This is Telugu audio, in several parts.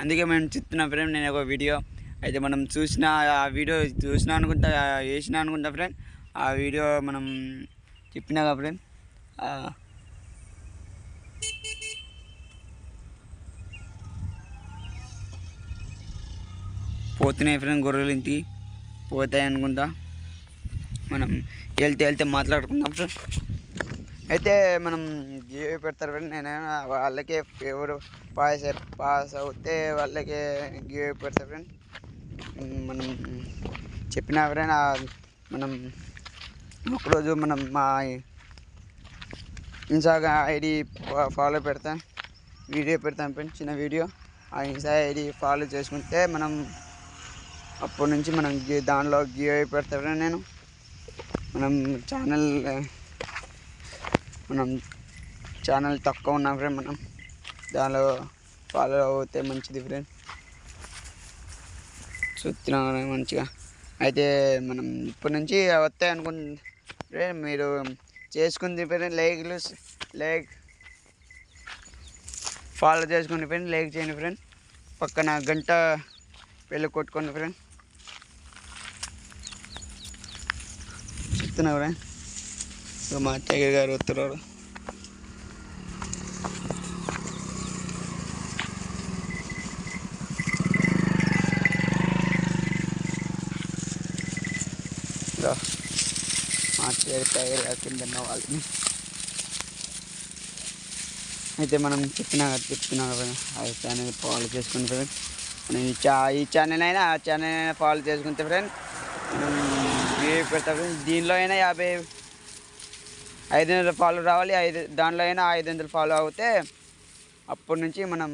అందుకే మేము చెప్తున్నా ఫ్రెండ్, నేను ఒక వీడియో అయితే మనం చూసిన ఆ వీడియో చూసినా అనుకుంటా, వేసినా అనుకుంటా ఫ్రెండ్. ఆ వీడియో మనం చెప్పినాగా ఫ్రెండ్. పోతున్నాయి ఫ్రెండ్, గొర్రెలు ఇంటికి పోతాయి అనుకుంటా. మనం వెళ్తే మాట్లాడుకుందాం ఫ్రెండ్. అయితే మనం గివ్ పెడతారు ఫ్రెండ్. నేను వాళ్ళకే ఎవరు పాస్ అవుతే వాళ్ళకే గివ్ పెడతారు ఫ్రెండ్. మనం చెప్పిన ఫ్రెండ్, మనం ఒకరోజు మనం మా ఇన్స్టాగ్రామ్ ఐడి ఫాలో పెడతాం, వీడియో పెడతాం ఫ్రెండ్, చిన్న వీడియో. ఆ ఇన్స్టా ఐడి ఫాలో చేసుకుంటే మనం అప్పటి నుంచి మనం దానిలో గివ్ పెడతాం ఫ్రెండ్. నేను మనం ఛానల్ తక్కువ ఉన్నాం ఫ్రెండ్, మనం దానిలో ఫాలో అవుతే మంచిది ఫ్రెండ్. చూస్తున్నాం మంచిగా. అయితే మనం ఇప్పటి నుంచి వస్తాయి అనుకుంటే మీరు చేసుకుంది ఫ్రెండ్. లైక్ ఫాలో చేసుకోండి ఫ్రెండ్, లైక్ చేయండి ఫ్రెండ్. పక్కన గంట వెళ్ళి కొట్టుకోండి ఫ్రెండ్. చెప్తున్నా ఫ్రెండ్. మా టైగర్ గారు వస్తున్నారు. మా టైగర్ గారు కింద వాళ్ళని అయితే మనం చెప్తున్నా ఆ ఛానల్ ఫాలో చేసుకుంటే ఫ్రెండ్. మనం ఈ ఛానల్ అయినా ఆ ఛానల్ అయినా ఫాలో చేసుకుంటే ఫ్రెండ్ మనం పెడతాం ఫ్రెండ్. దీనిలో అయినా 500 ఫాలో రావాలి, దానిలో అయినా 500 ఫాలో అవుతే అప్పటి నుంచి మనం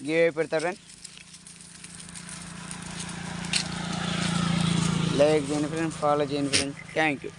గివ్ పెడతాం ఫ్రెండ్. లైక్ చేయండి ఫ్రెండ్, ఫాలో చేయండి ఫ్రెండ్. Thank you.